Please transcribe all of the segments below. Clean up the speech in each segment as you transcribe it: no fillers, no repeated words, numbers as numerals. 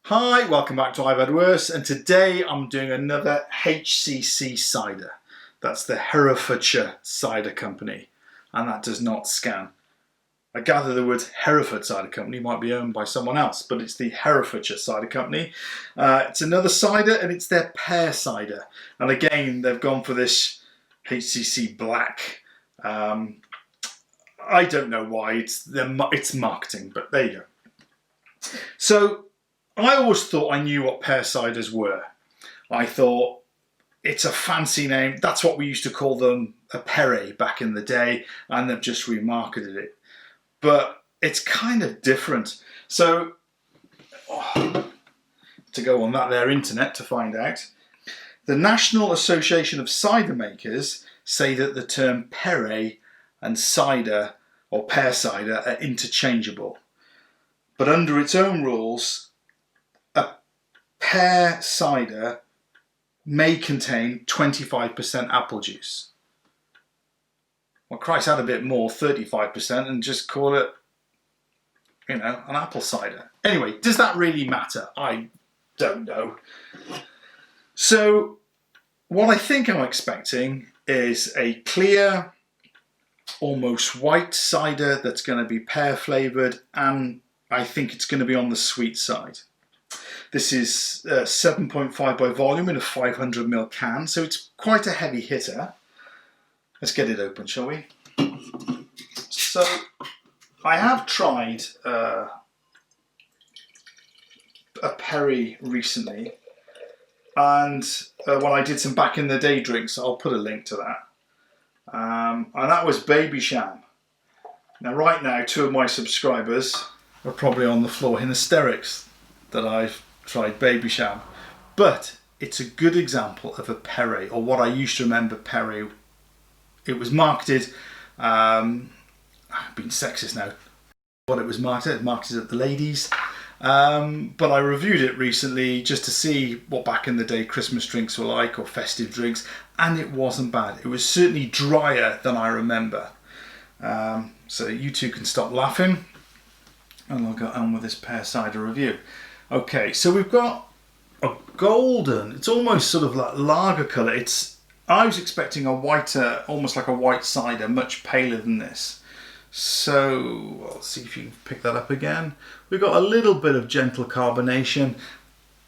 Hi, welcome back to I've Had Worse, and today I'm doing another HCC cider. That's the Herefordshire Cider Company, and that does not scan. I gather the word Hereford Cider Company might be owned by someone else, but it's the Herefordshire Cider Company. It's another cider, and it's their Pear Cider. And again, they've gone for this HCC black. I don't know why, it's marketing, but there you go. So, I always thought I knew what pear ciders were. I thought it's a fancy name. That's what we used to call them, a perry back in the day, and they've just remarketed it. But it's kind of different. So, to go on their internet to find out, the National Association of Cider Makers say that the term perry and cider or pear cider are interchangeable. But under its own rules, pear cider may contain 25% apple juice. Well, Christ, add a bit more, 35%, and just call it, an apple cider. Anyway, does that really matter? I don't know. So, what I think I'm expecting is a clear, almost white cider that's going to be pear flavoured, and I think it's going to be on the sweet side. This is 7.5 by volume in a 500ml can, so it's quite a heavy hitter. Let's get it open, shall we? So, I have tried a perry recently, and when I did some back in the day drinks, I'll put a link to that. And that was Baby Sham. Now, right now, two of my subscribers are probably on the floor in hysterics that I've tried Baby Sham, but it's a good example of a perry, or what I used to remember perry. It was marketed, I've been sexist now, what it was marketed at the ladies, but I reviewed it recently just to see what back in the day Christmas drinks were like, or festive drinks, and it wasn't bad. It was certainly drier than I remember. So you two can stop laughing, and I'll go on with this pear cider review. Okay, so we've got a golden, it's almost sort of like lager colour. I was expecting a whiter, almost like a white cider, much paler than this. So, I'll see if you can pick that up again. We've got a little bit of gentle carbonation,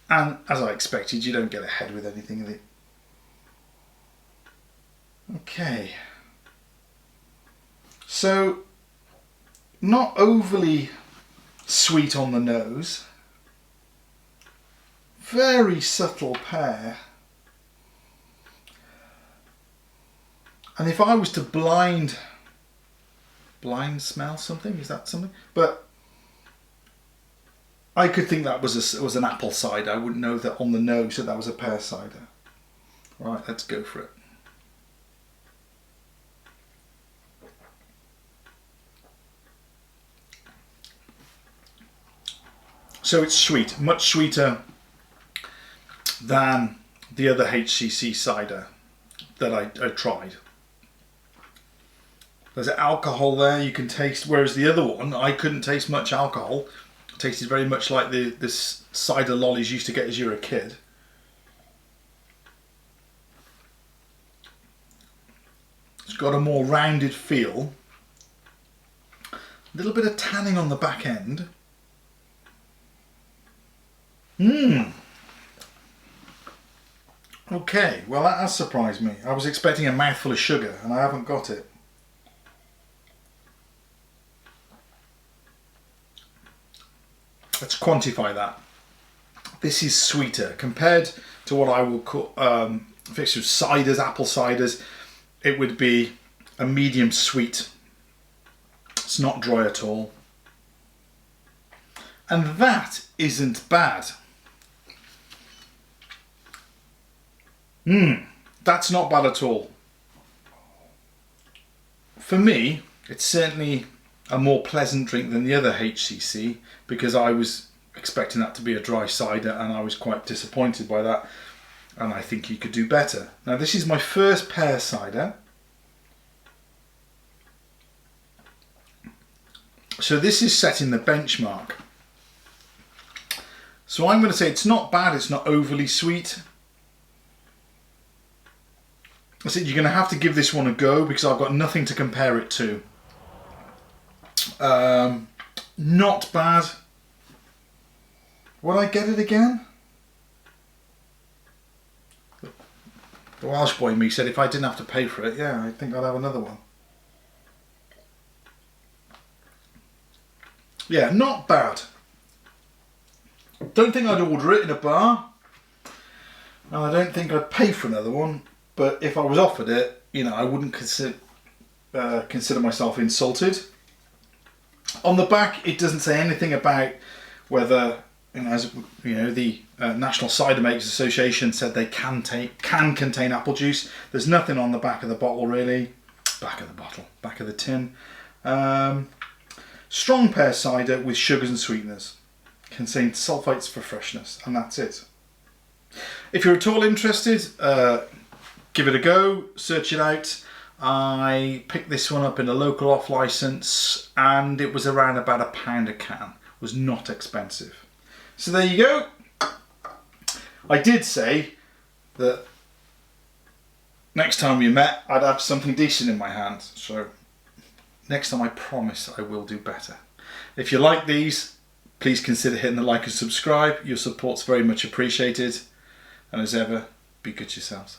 and as I expected, you don't get ahead with anything of it. Okay. So, not overly sweet on the nose. Very subtle pear. And if I was to blind smell something, is that something? But I could think that was an apple cider. I wouldn't know that on the nose that was a pear cider. Right, let's go for it. So it's sweet, much sweeter than the other HCC cider that I tried. There's alcohol there you can taste, whereas the other one, I couldn't taste much alcohol. It tasted very much like this cider lollies you used to get as you were a kid. It's got a more rounded feel. A little bit of tanning on the back end. Okay, well that has surprised me. I was expecting a mouthful of sugar and I haven't got it. Let's quantify that. This is sweeter compared to what I will call, if it's ciders, apple ciders, it would be a medium sweet. It's not dry at all. And that isn't bad. That's not bad at all. For me, it's certainly a more pleasant drink than the other HCC, because I was expecting that to be a dry cider and I was quite disappointed by that, and I think you could do better. Now this is my first pear cider. So this is setting the benchmark. So I'm going to say it's not bad, it's not overly sweet. I said you're going to have to give this one a go because I've got nothing to compare it to. Not bad. Will I get it again? The Welsh boy in me said if I didn't have to pay for it, yeah, I think I'd have another one. Yeah, not bad. Don't think I'd order it in a bar, and I don't think I'd pay for another one, but if I was offered it, you know, I wouldn't consider myself insulted. On the back, it doesn't say anything about whether, you know, as you know, the National Cider Makers Association said they can contain apple juice. There's nothing on the back of the bottle really. Back of the bottle, back of the tin. Strong pear cider with sugars and sweeteners. Contains sulfites for freshness, and that's it. If you're at all interested, give it a go, search it out. I picked this one up in a local off license, and it was around about £1 a can. It was not expensive. So there you go. I did say that next time we met, I'd have something decent in my hand. So next time I promise I will do better. If you like these, please consider hitting the like and subscribe. Your support's very much appreciated. And as ever, be good to yourselves.